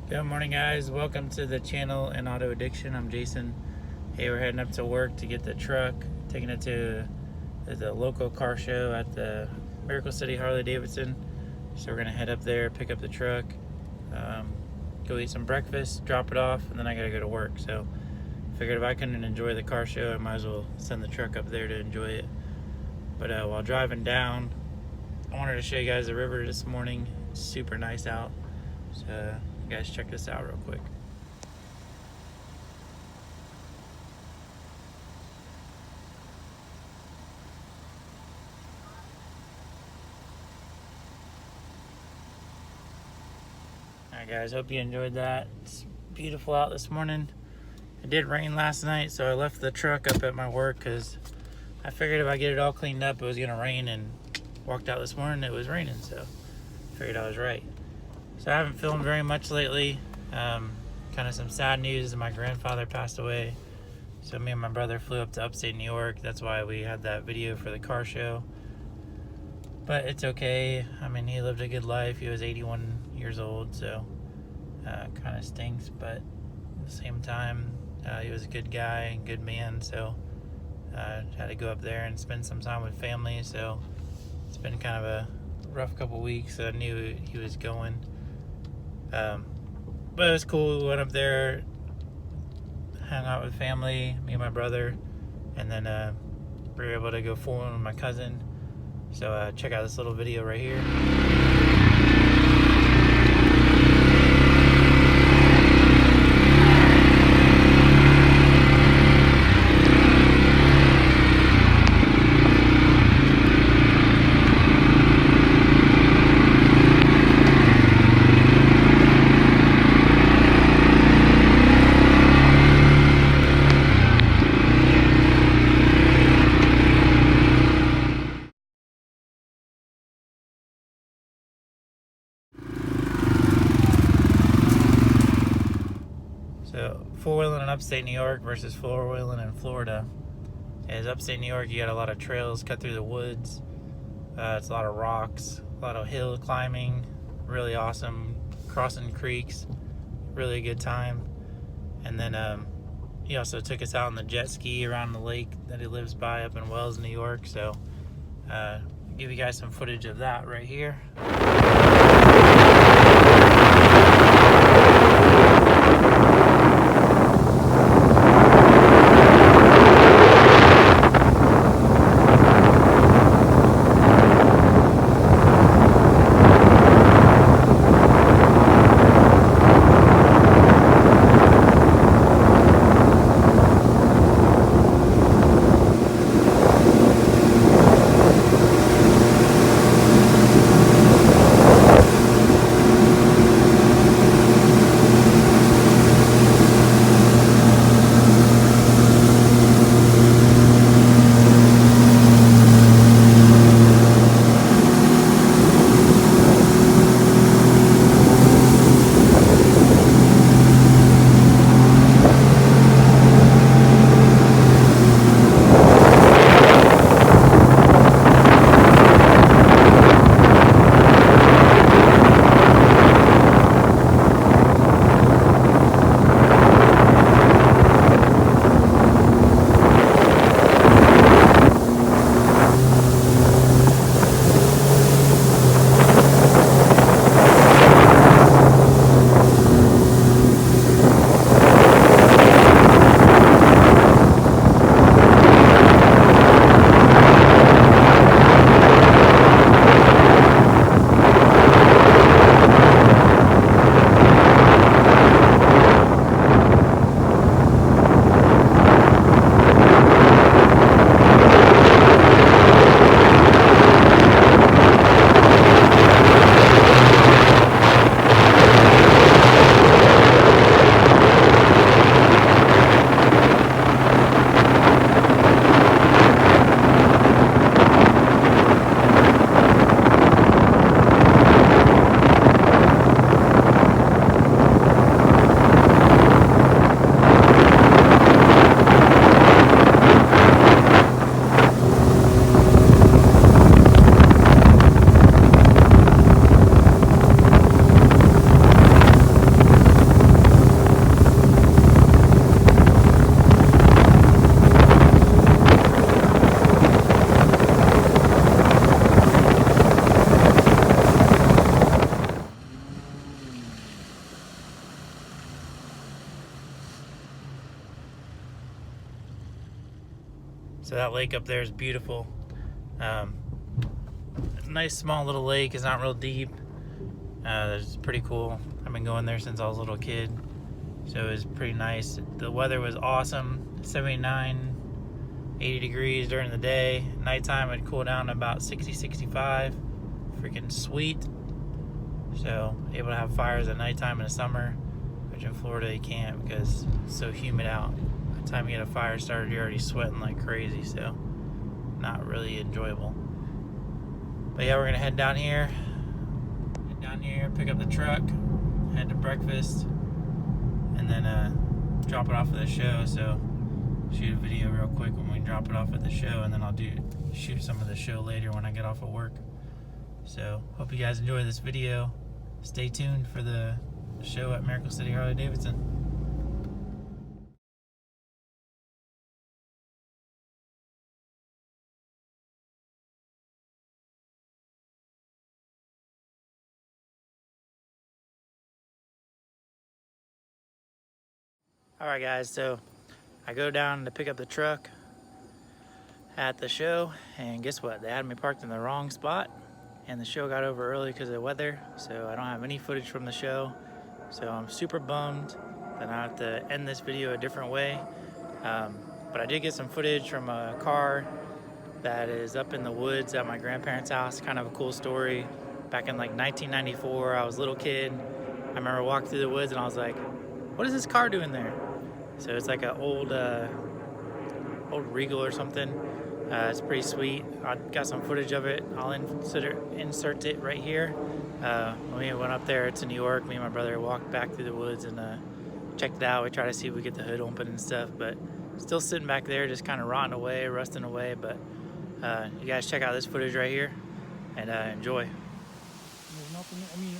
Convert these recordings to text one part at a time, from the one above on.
Good morning, guys. Welcome to the channel and Auto Addiction. I'm Jason. Hey, we're heading up to work to get the truck, taking it to the local car show at the Miracle City Harley Davidson. So we're gonna head up there, pick up the truck, go eat some breakfast, drop it off, and then I gotta go to work. So figured if I couldn't enjoy the car show, I might as well send the truck up there to enjoy it. But while driving down, I wanted to show you guys the river this morning. It's super nice out. So you guys check this out real quick. Alright guys, hope you enjoyed that. It's beautiful out this morning. It did rain last night, so I left the truck up at my work because I figured if I get it all cleaned up, it was gonna rain, and walked out this morning, it was raining, so I figured I was right. So I haven't filmed very much lately. Kind of some sad news. My grandfather passed away. So me and my brother flew up to Upstate New York. That's why we had that video for the car show. But it's okay. I mean, he lived a good life. He was 81 years old, so kind of stinks. But at the same time, he was a good guy, good man. So had to go up there and spend some time with family. So it's been kind of a rough couple weeks. I knew he was going. But it was cool. We went up there, hung out with family, me and my brother, and then we were able to go forward with my cousin. So check out this little video right here. So four-wheeling in upstate New York versus four-wheeling in Florida. As upstate New York, you got a lot of trails cut through the woods. It's a lot of rocks, a lot of hill climbing, really awesome, crossing creeks, really good time. And then he also took us out on the jet ski around the lake that he lives by up in Wells, New York. So I'll give you guys some footage of that right here. So that lake up there is beautiful. Nice small little lake. It's not real deep. It's pretty cool. I've been going there since I was a little kid, so it was pretty nice. The weather was awesome. 79, 80 degrees during the day. Nighttime it'd cool down to about 60, 65. Freaking sweet. So able to have fires at nighttime in the summer, which in Florida you can't because it's so humid out. By the time you get a fire started, you're already sweating like crazy, so not really enjoyable. But yeah, we're gonna head down here, pick up the truck, head to breakfast, and then drop it off at the show. So shoot a video real quick when we drop it off at the show, and then I'll shoot some of the show later when I get off of work. So hope you guys enjoy this video. Stay tuned for the show at Miracle City Harley Davidson. Alright guys, so I go down to pick up the truck at the show, and guess what? They had me parked in the wrong spot, and the show got over early because of the weather, so I don't have any footage from the show. So I'm super bummed that I have to end this video a different way. But I did get some footage from a car that is up in the woods at my grandparents' house. Kind of a cool story. Back in like 1994, I was a little kid. I remember walking through the woods and I was like, what is this car doing there? So it's like an old Regal or something. It's pretty sweet. I got some footage of it. I'll insert it right here. When we went up there to New York, me and my brother walked back through the woods and checked it out. We tried to see if we get the hood open and stuff, but still sitting back there, just kind of rotting away, rusting away. But you guys check out this footage right here and enjoy. There's nothing, I mean,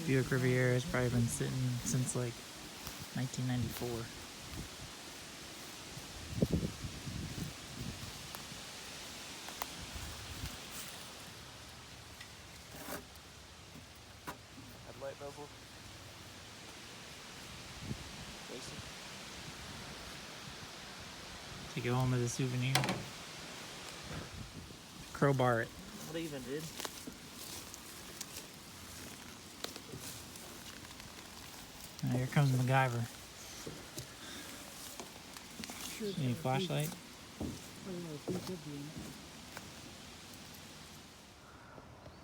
Buick Riviera has probably been sitting since like 1994. Headlight bezel. Take it home as a souvenir. Crowbar it. What I even did? Now here comes MacGyver. Sure, Any flashlight?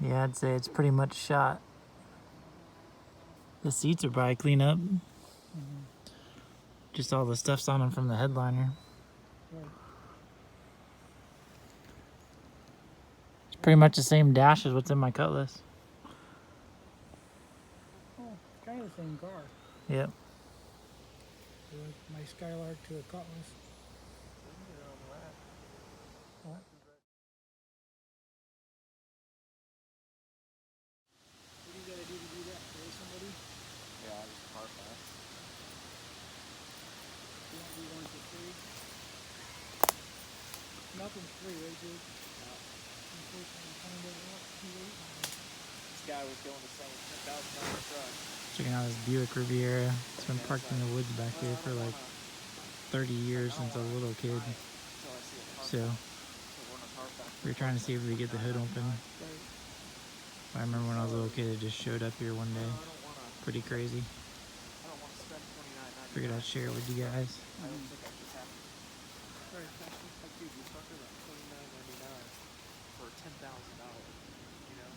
Yeah, I'd say it's pretty much shot. The seats are probably clean up. Just all the stuff's on them from the headliner. Right. It's pretty much the same dash as what's in my Cutlass. Oh, kind of the same car. Yep. Like my Skylark to a Cutlass. What? What do you gotta do to do that? Pay somebody? Yeah, just car pass. You want to do one for free? Nothing's free, right, dude? Unfortunately, find out what too late. This guy was going to sell a $10,000 truck. Checking out this Buick Riviera. It's been parked in the woods back here for like 30 years since I was a little kid. So we were trying to see if we could get the hood open. I remember when I was a little kid, it just showed up here one day. Pretty crazy. Figured I'd share it with you guys. For $10,000, you know?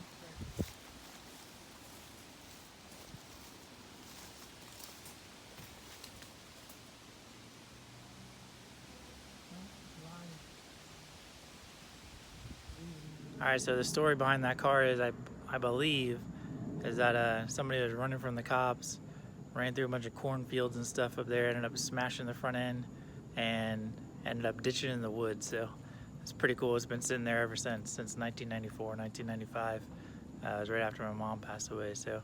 Alright, so the story behind that car is, I believe, is that somebody was running from the cops, ran through a bunch of cornfields and stuff up there, ended up smashing the front end, and ended up ditching in the woods. So it's pretty cool. It's been sitting there ever since 1994, 1995. It was right after my mom passed away. So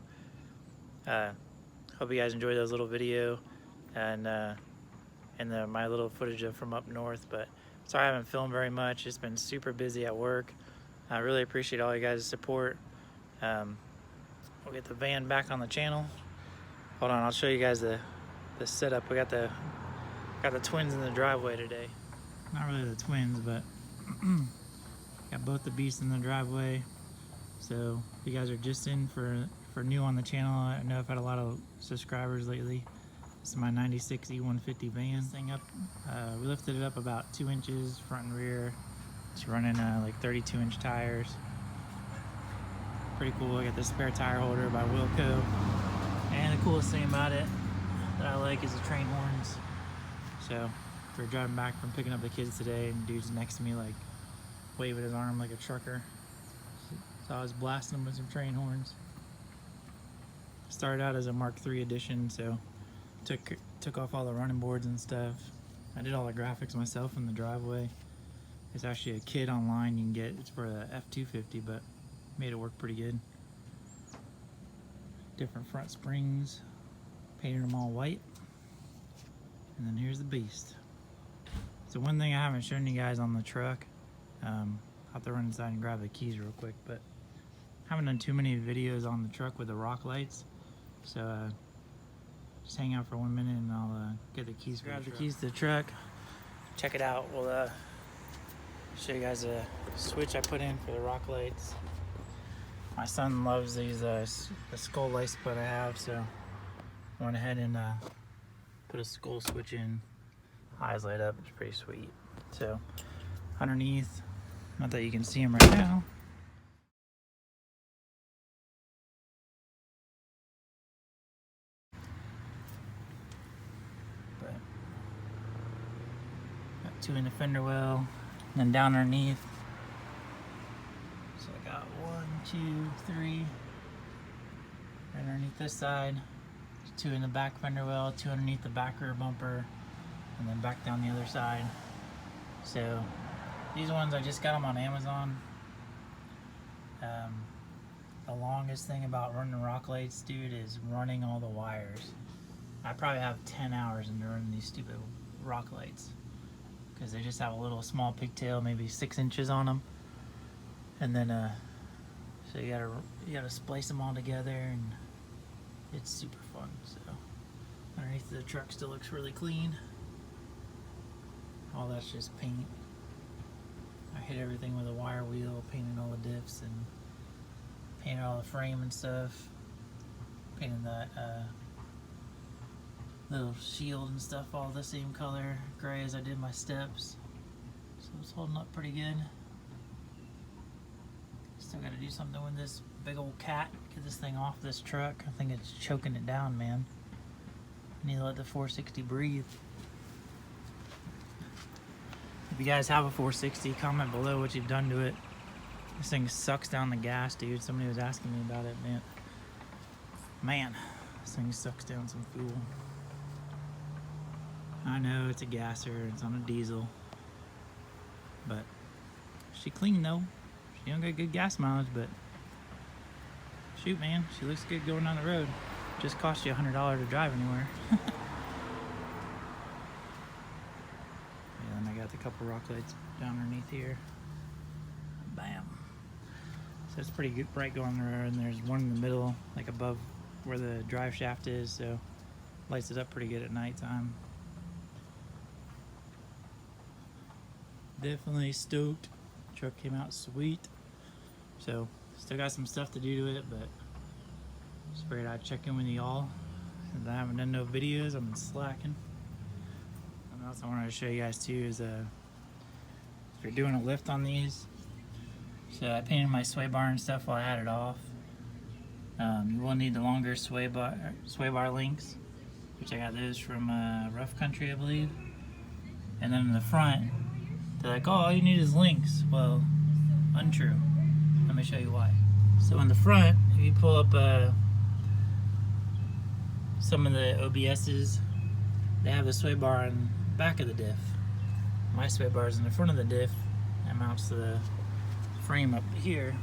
hope you guys enjoyed those little video and my little footage from up north. But sorry I haven't filmed very much. It's been super busy at work. I really appreciate all you guys' support. We'll get the van back on the channel. Hold on, I'll show you guys the setup. We got the twins in the driveway today. not really the twins, but got both the beasts in the driveway. So if you guys are just in for new on the channel, I know I've had a lot of subscribers lately. This is my 96 E150 van. This thing up, we lifted it up about 2 inches front and rear. It's running like 32-inch tires. Pretty cool. I got the spare tire holder by Wilco. And the coolest thing about it that I like is the train horns. So we're driving back from picking up the kids today, and dude's next to me like waving his arm like a trucker. So I was blasting them with some train horns. Started out as a Mark III edition, so took off all the running boards and stuff. I did all the graphics myself in the driveway. It's actually a kit online you can get. It's for the F250, but made it work pretty good. Different front springs, painted them all white. And then here's the beast. So one thing I haven't shown you guys on the truck, I'll have to run inside and grab the keys real quick, but I haven't done too many videos on the truck with the rock lights. So just hang out for 1 minute and I'll get the keys. Grab the keys to the truck. Check it out. We'll show you guys a switch I put in for the rock lights. My son loves these the skull light split I have, so I went ahead and put a skull switch in. Eyes light up. It's pretty sweet. So underneath, not that you can see them right now. But got 2 in the fender well, and then down underneath. So I got 1, 2, 3 right underneath this side. 2 in the back fender well, 2 underneath the back rear bumper, and then back down the other side. So these ones, I just got them on Amazon. The longest thing about running rock lights, dude, is running all the wires. I probably have 10 hours into running these stupid rock lights because they just have a little small pigtail, maybe 6 inches on them, and then so you gotta splice them all together, and it's super fun. So underneath the truck still looks really clean. All that's just paint. I hit everything with a wire wheel, painted all the diffs, and painted all the frame and stuff. Painted that little shield and stuff all the same color, gray as I did my steps. So it's holding up pretty good. Still gotta do something with this big old cat. Get this thing off this truck. I think it's choking it down, man. I need to let the 460 breathe. If you guys have a 460, comment below what you've done to it. This thing sucks down the gas, dude. Somebody was asking me about it, man. Man, this thing sucks down some fuel. I know it's a gasser, it's on a diesel, but she clean though. She don't got good gas mileage, but shoot, man, she looks good going down the road. Just cost you $100 to drive anywhere. And I got a couple rock lights down underneath here. Bam. So it's pretty good, bright going on the road, and there's one in the middle, like above where the drive shaft is, so lights it up pretty good at nighttime. Definitely stoked. Truck came out sweet. So still got some stuff to do to it, but just figured I'd check in with y'all. Since I haven't done no videos, I've been slacking. Something else I wanted to show you guys too is if you're doing a lift on these. So I painted my sway bar and stuff while I had it off. You will need the longer sway bar links, which I got those from Rough Country, I believe. And then in the front, they're like, oh, all you need is links. Well, untrue. Let me show you why. So in the front, if you pull up some of the OBS's, they have the sway bar on the back of the diff. My sway bar is in the front of the diff and mounts to the frame up here.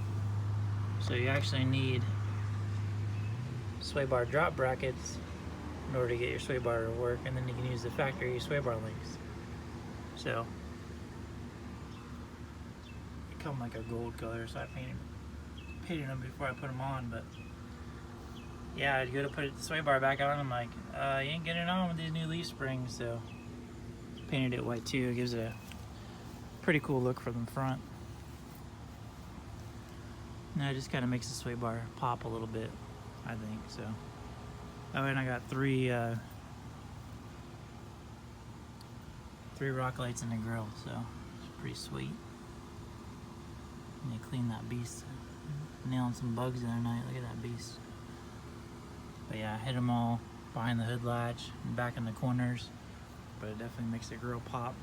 So you actually need sway bar drop brackets in order to get your sway bar to work, and then you can use the factory sway bar links. So they come like a gold color, so I painted them before I put them on. But yeah, I'd go to put the sway bar back on, I'm like, you ain't getting it on with these new leaf springs. So painted it white too. It gives it Pretty cool look from the front. Now it just kind of makes the sway bar pop a little bit, I think, so. Oh, and I got three rock lights in the grill, so it's pretty sweet. And they cleaned that beast. Nailing some bugs the other night, look at that beast. But yeah, I hit them all behind the hood latch and back in the corners, but it definitely makes the grill pop.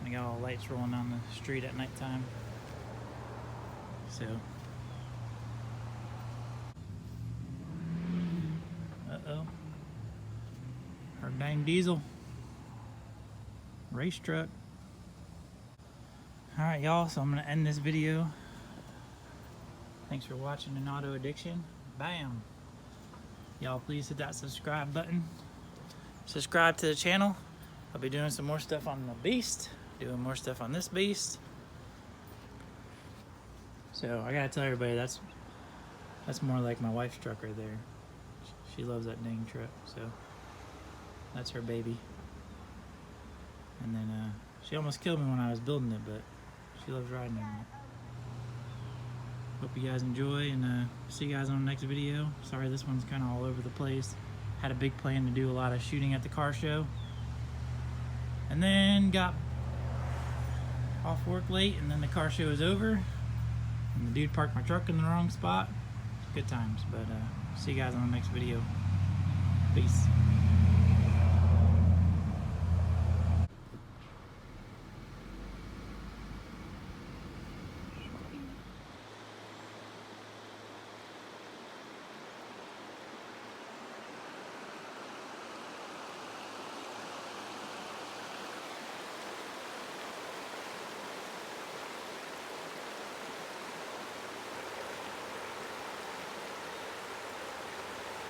And I got all the lights rolling down the street at nighttime. So. Uh-oh. Our dang diesel. Race truck. Alright y'all, so I'm going to end this video. Thanks for watching an Auto Addiction. Bam! Y'all please hit that subscribe button. Subscribe to the channel. I'll be doing some more stuff on the beast. Doing more stuff on this beast. So I gotta tell everybody that's more like my wife's truck right there. She loves that dang truck, so that's her baby. And then she almost killed me when I was building it, but she loves riding in it. Hope you guys enjoy, and see you guys on the next video. Sorry this one's kind of all over the place. Had a big plan to do a lot of shooting at the car show, and then got off work late, and then the car show was over, and the dude parked my truck in the wrong spot. Good times, but see you guys on the next video. Peace.